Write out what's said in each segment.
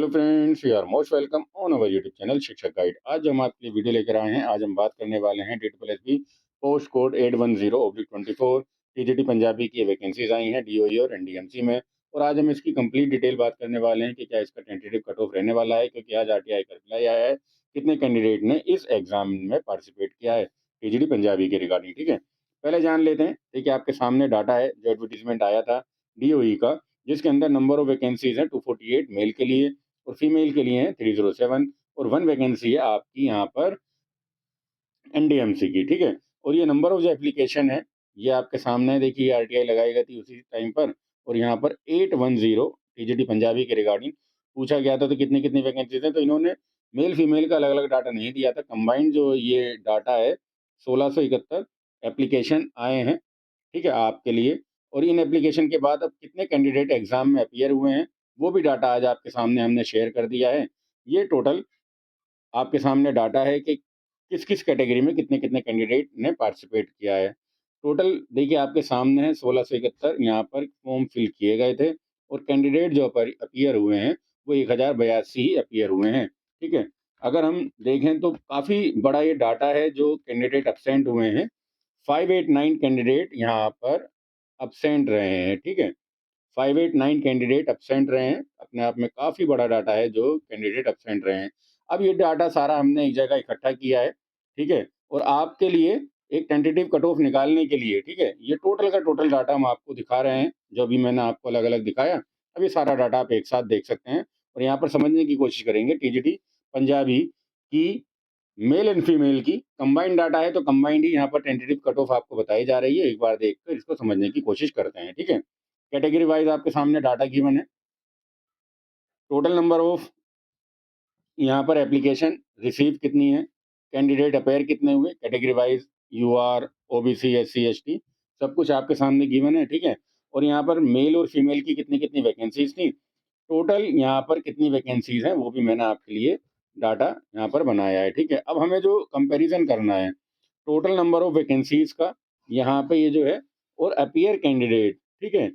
Hello friends, you are most welcome on our YouTube channel Shikshak Guide. आज हम आपके लिए वीडियो लेकर आए हैं। आज हम बात करने वाले हैं DSSB post code 810/24 TGT Punjabi की वैकेंसीज आई हैं DOE और NDMC में। और आज हम इसकी कंप्लीट डिटेल बात करने वाले हैं कि क्या इसका टेंटेटिव कट ऑफ रहने वाला है, क्योंकि आज RTI का रिप्लाई आया है कितने कैंडिडेट ने इस एग्जाम में पार्टिसिपेट किया है टीजीटी पंजाबी के रिगार्डिंग। ठीक है, पहले जान लेते हैं। ठीक है, आपके सामने डाटा है जो एडवर्टीजमेंट आया था DOE का, जिसके अंदर नंबर ऑफ वैकेंसीज है 248 मेल के लिए और फीमेल के लिए है 307 और 1 वैकेंसी है आपकी यहाँ पर NDMC की। ठीक है, और ये नंबर ऑफ जो एप्लीकेशन है ये आपके सामने है। देखिए RTI लगाई गई थी उसी टाइम पर, और यहाँ पर 810 टीजीटी पंजाबी के रिगार्डिंग पूछा गया था। तो कितनी कितनी वैकेंसीज हैं, तो इन्होंने मेल फीमेल का अलग अलग डाटा नहीं दिया था। कंबाइंड जो ये डाटा है 1671 एप्लीकेशन आए हैं, ठीक है, आपके लिए। और इन एप्लीकेशन के बाद अब कितने कैंडिडेट एग्जाम में अपीयर हुए हैं वो भी डाटा आज आपके सामने हमने शेयर कर दिया है। ये टोटल आपके सामने डाटा है कि किस किस कैटेगरी में कितने कितने कैंडिडेट ने पार्टिसिपेट किया है। टोटल देखिए आपके सामने है 1671 यहाँ पर फॉर्म फिल किए गए थे, और कैंडिडेट जो पर अपीयर हुए हैं वो 1082 ही अपीयर हुए हैं। ठीक है, अगर हम देखें तो काफ़ी बड़ा ये डाटा है जो कैंडिडेट एब्सेंट हुए हैं। 589 कैंडिडेट यहाँ पर एब्सेंट रहे हैं। ठीक है, 589 कैंडिडेट एब्सेंट रहे हैं। अपने आप में काफ़ी बड़ा डाटा है जो कैंडिडेट एब्सेंट रहे हैं। अब ये डाटा सारा हमने एक जगह इकट्ठा किया है, ठीक है, और आपके लिए एक टेंटेटिव कट ऑफ निकालने के लिए, ठीक है, ये टोटल का टोटल डाटा हम आपको दिखा रहे हैं जो भी मैंने आपको अलग अलग दिखाया। अब ये सारा डाटा आप एक साथ देख सकते हैं और यहाँ पर समझने की कोशिश करेंगे। टीजीटी पंजाबी की मेल एंड फीमेल की कंबाइंड डाटा है, तो कंबाइंड ही यहाँ पर टेंटेटिव कट ऑफ आपको बताई जा रही है। एक बार देखकर इसको समझने की कोशिश करते हैं। ठीक है, कैटेगरी वाइज आपके सामने डाटा गिवन है। टोटल नंबर ऑफ यहाँ पर एप्लीकेशन रिसीव कितनी है, कैंडिडेट अपेयर कितने हुए, category wise UR OBC SC ST सब कुछ आपके सामने गिवन है। ठीक है, और यहाँ पर मेल और फीमेल की कितनी कितनी वैकेंसीज थी, टोटल यहाँ पर कितनी वैकेंसीज हैं वो भी मैंने आपके लिए डाटा यहाँ पर बनाया है। ठीक है, अब हमें जो कंपैरिजन करना है टोटल नंबर ऑफ वैकेंसीज का यहाँ पे ये जो है, और अपीयर कैंडिडेट। ठीक है,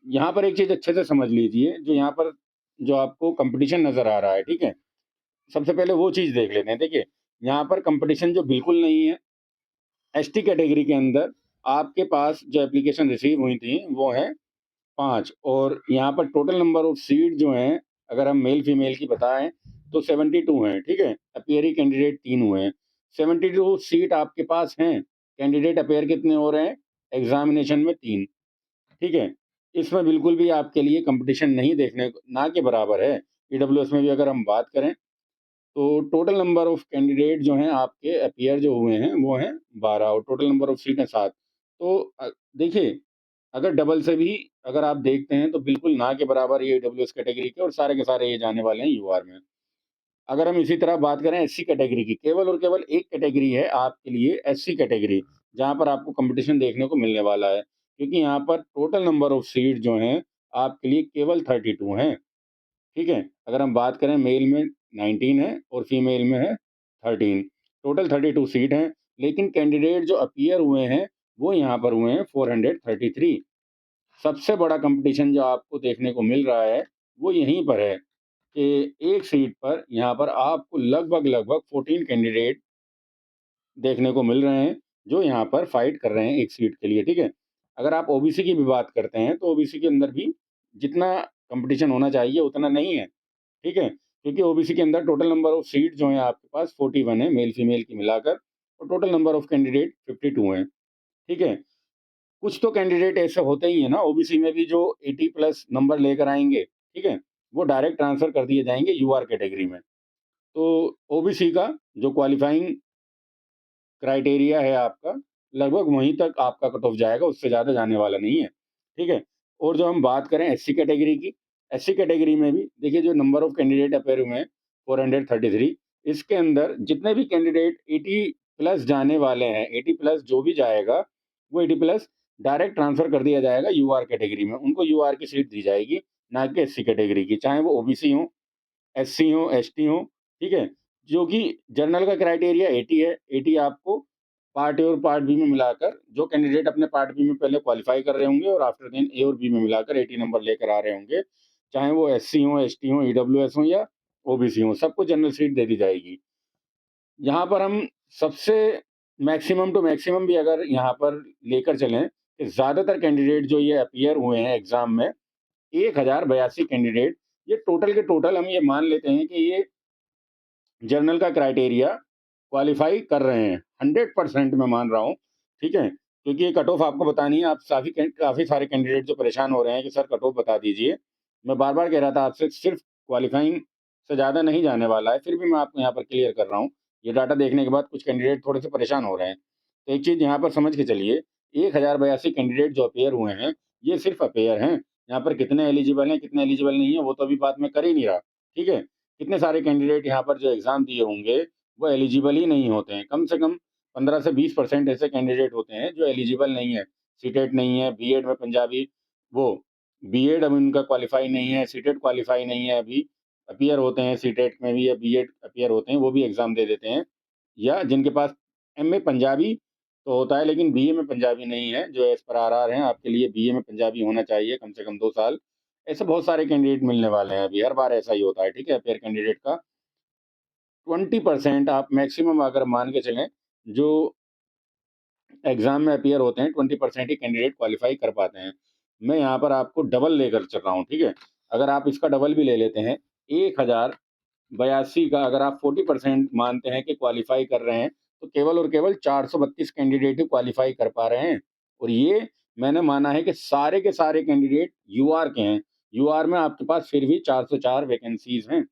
यहाँ पर एक चीज़ अच्छे से समझ लीजिए, जो यहाँ पर जो आपको कंपटीशन नज़र आ रहा है, ठीक है, सबसे पहले वो चीज़ देख लेते हैं। देखिए, यहाँ पर कंपटीशन जो बिल्कुल नहीं है, ST कैटेगरी के अंदर आपके पास जो एप्लीकेशन रिसीव हुई थी वो हैं 5, और यहाँ पर टोटल नंबर ऑफ सीट जो हैं, अगर हम मेल फीमेल की बताएँ तो 72 हैं। ठीक है, अपीयरिंग कैंडिडेट 3 हुए हैं। 72 सीट आपके पास हैं, कैंडिडेट अपीयर कितने हो रहे हैं एग्जामिनेशन में 3। ठीक है, इसमें बिल्कुल भी आपके लिए कंपटीशन नहीं देखने को ना के बराबर है। EWS में भी अगर हम बात करें तो टोटल नंबर ऑफ कैंडिडेट जो हैं आपके अपीयर जो हुए हैं वो हैं 12, और टोटल नंबर ऑफ सीट हैं 7। तो देखिए, अगर डबल से भी अगर आप देखते हैं तो बिल्कुल ना के बराबर ये EWS कैटेगरी के, और सारे के सारे ये जाने वाले हैं UR में। अगर हम इसी तरह बात करें SC कैटेगरी की, केवल और केवल एक कैटेगरी है आपके लिए SC कैटेगरी, जहाँ पर आपको कंपटीशन देखने को मिलने वाला है, क्योंकि यहाँ पर टोटल नंबर ऑफ सीट जो हैं आपके लिए केवल 32 हैं। ठीक है, अगर हम बात करें मेल में 19 है और फीमेल में है 13, टोटल 32 सीट हैं। लेकिन कैंडिडेट जो अपीयर हुए हैं वो यहाँ पर हुए हैं 433। सबसे बड़ा कंपटीशन जो आपको देखने को मिल रहा है वो यहीं पर है कि एक सीट पर यहाँ पर आपको लगभग लगभग 14 कैंडिडेट देखने को मिल रहे हैं जो यहाँ पर फाइट कर रहे हैं एक सीट के लिए। ठीक है, अगर आप OBC की भी बात करते हैं तो OBC के अंदर भी जितना कंपटीशन होना चाहिए उतना नहीं है। ठीक है, क्योंकि OBC के अंदर टोटल नंबर ऑफ सीट जो हैं आपके पास 41 है मेल फीमेल की मिलाकर, और टोटल नंबर ऑफ कैंडिडेट 52 हैं। ठीक है, कुछ तो कैंडिडेट ऐसे होते ही है ना OBC में भी जो 80 प्लस नंबर लेकर आएंगे, ठीक है, वो डायरेक्ट ट्रांसफर कर दिए जाएंगे UR कैटेगरी में। तो OBC का जो क्वालिफाइंग क्राइटेरिया है आपका, लगभग वहीं तक आपका कट ऑफ जाएगा, उससे ज़्यादा जाने वाला नहीं है। ठीक है, और जो हम बात करें SC कैटेगरी की, SC कैटेगरी में भी देखिए जो नंबर ऑफ कैंडिडेट अपेयर हुए हैं 433, इसके अंदर जितने भी कैंडिडेट 80 प्लस जाने वाले हैं, 80 प्लस जो भी जाएगा वो 80 प्लस डायरेक्ट ट्रांसफ़र कर दिया जाएगा UR कैटेगरी में। उनको UR की सीट दी जाएगी, ना कि SC कैटेगरी की, चाहे वो OBC हो, SC हो, ST हो। ठीक है, जो कि जनरल का क्राइटेरिया 80 है। 80 आपको पार्ट ए और पार्ट बी में मिलाकर, जो कैंडिडेट अपने पार्ट बी में पहले क्वालिफाई कर रहे होंगे और आफ्टर देन ए और बी में मिलाकर 80 नंबर लेकर आ रहे होंगे, चाहे वो एससी हो, एसटी हो, ईडब्ल्यूएस हो या ओबीसी हो, सबको जनरल सीट दे दी जाएगी। यहाँ पर हम सबसे मैक्सिमम टू मैक्सिमम भी अगर यहाँ पर लेकर चलें कि ज़्यादातर कैंडिडेट जो ये अपीयर हुए हैं एग्ज़ाम में, 1082 कैंडिडेट, ये टोटल के टोटल हम ये मान लेते हैं कि ये जर्नल का क्राइटेरिया क्वालिफाई कर रहे हैं, 100% मैं मान रहा हूँ, ठीक है? क्योंकि ये कट ऑफ आपको बतानी है, आप काफ़ी सारे कैंडिडेट जो परेशान हो रहे हैं कि सर कट ऑफ बता दीजिए। मैं बार-बार कह रहा था आपसे, सिर्फ़ क्वालिफाइंग से ज़्यादा नहीं जाने वाला है, फिर भी मैं आपको यहाँ पर क्लियर कर रहा हूँ। ये डाटा देखने के बाद कुछ कैंडिडेट थोड़े-से परेशान हो रहे हैं। तो एक चीज़ यहाँ पर समझ के चलिए, 1082 कैंडिडेट जो अपीयर हुए हैं, ये सिर्फ़ अपीयर हैं। यहाँ पर कितने एलिजिबल हैं, कितने एलिजिबल नहीं है, वो तो अभी बात मैं कर ही नहीं रहा, ठीक है? कितने सारे कैंडिडेट यहाँ पर जो एग्ज़ाम दिए होंगे, वो एलिजिबल ही नहीं होते हैं। कम से कम 15 से 20% ऐसे कैंडिडेट होते हैं जो एलिजिबल नहीं है। सीटेट नहीं है, बीएड में पंजाबी वो बीएड अब उनका क्वालिफ़ाई नहीं है, सीटेट क्वालिफ़ाई नहीं है अभी, अपीयर होते हैं सीटेट में भी या बीएड अपीयर होते हैं, वो भी एग्ज़ाम दे देते हैं। या जिनके पास एमए पंजाबी तो होता है, लेकिन बीए में पंजाबी नहीं है, जो एज़ पर आरआर हैं, आपके लिए बीए में पंजाबी होना चाहिए कम से कम 2 साल। ऐसे बहुत सारे कैंडिडेट मिलने वाले हैं अभी, हर बार ऐसा ही होता है, ठीक है? अपीयर कैंडिडेट का 20% आप मैक्सिमम अगर मान के चलें, जो एग्ज़ाम में अपीयर होते हैं, 20% ही कैंडिडेट क्वालिफ़ाई कर पाते हैं। मैं यहाँ पर आपको डबल लेकर चल रहा हूँ, ठीक है? अगर आप इसका डबल भी ले लेते हैं, 1082 का अगर आप 40% मानते हैं कि क्वालिफ़ाई कर रहे हैं, तो केवल और केवल 432 कैंडिडेट ही क्वालिफ़ाई कर पा रहे हैं। और ये मैंने माना है कि सारे के सारे कैंडिडेट यूआर के हैं। यूआर में आपके पास फिर भी 404 वैकेंसीज़ हैं।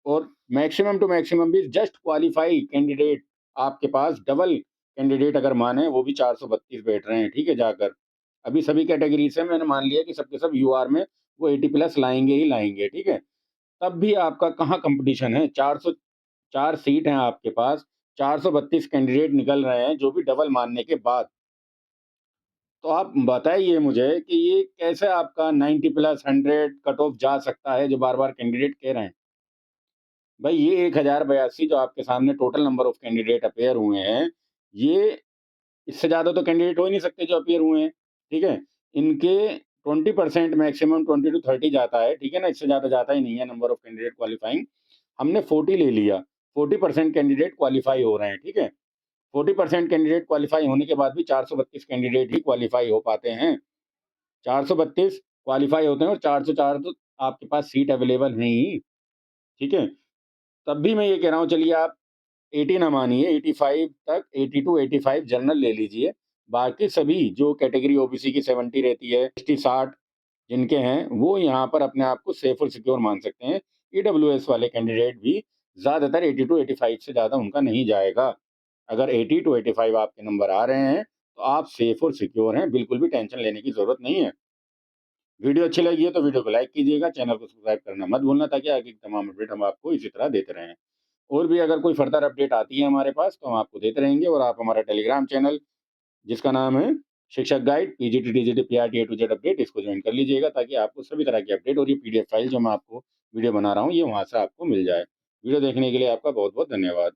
और मैक्सिमम टू मैक्सिमम भी जस्ट क्वालिफाई कैंडिडेट आपके पास डबल कैंडिडेट अगर माने, वो भी 432 बैठ रहे हैं, ठीक है? जाकर अभी सभी कैटेगरी से मैंने मान लिया कि सबके सब यूआर में वो 80 प्लस लाएंगे ही लाएंगे, ठीक है? तब भी आपका कहाँ कंपटीशन है? 404 सीट हैं आपके पास, 432 कैंडिडेट निकल रहे हैं जो भी डबल मानने के बाद। तो आप बताइए मुझे कि ये कैसे आपका 90 प्लस 100 कट ऑफ जा सकता है, जो बार बार कैंडिडेट कह रहे हैं? भाई ये 1082 जो आपके सामने total number of candidate appear हुए हैं, ये इससे ज़्यादा तो कैंडिडेट हो ही नहीं सकते जो अपीयर हुए हैं, ठीक है? इनके 20% मैक्सिमम 20 टू 30 जाता है, ठीक है ना? इससे ज़्यादा जाता ही नहीं है नंबर ऑफ कैंडिडेट क्वालिफाइंग। हमने 40 ले लिया, 40% कैंडिडेट क्वालिफाई हो रहे हैं, ठीक है? 40% कैंडिडेट क्वालिफाई होने के बाद भी 432 कैंडिडेट ही क्वालिफाई हो पाते हैं। 432 क्वालिफाई होते हैं और 404 तो आपके पास सीट अवेलेबल हैं ही, ठीक है? तब भी मैं ये कह रहा हूँ, चलिए आप 80 ना मानिए, 85 तक, 80 टू 85 जनरल ले लीजिए। बाकी सभी जो कैटेगरी ओबीसी की 70 रहती है, एसटी 60 जिनके हैं, वो यहाँ पर अपने आप को सेफ और सिक्योर मान सकते हैं। ईडब्ल्यूएस वाले कैंडिडेट भी ज़्यादातर 80 टू 85 से ज़्यादा उनका नहीं जाएगा। अगर 80 टू 85 आपके नंबर आ रहे हैं, तो आप सेफ और सिक्योर हैं, बिल्कुल भी टेंशन लेने की ज़रूरत नहीं है। वीडियो अच्छी लगी है तो वीडियो को लाइक कीजिएगा, चैनल को सब्सक्राइब करना मत भूलना, ताकि आगे की तमाम अपडेट हम आपको इसी तरह देते रहें। और भी अगर कोई फर्दर अपडेट आती है हमारे पास, तो हम आपको देते रहेंगे। और आप हमारा टेलीग्राम चैनल, जिसका नाम है Shikshak Guide PGT TGT PRT A to Z update, इसको ज्वाइन कर लीजिएगा, ताकि आपको सभी तरह की अपडेट और ये पीडीएफ फाइल जो मैं आपको वीडियो बना रहा हूँ, ये वहाँ से आपको मिल जाए। वीडियो देखने के लिए आपका बहुत बहुत धन्यवाद।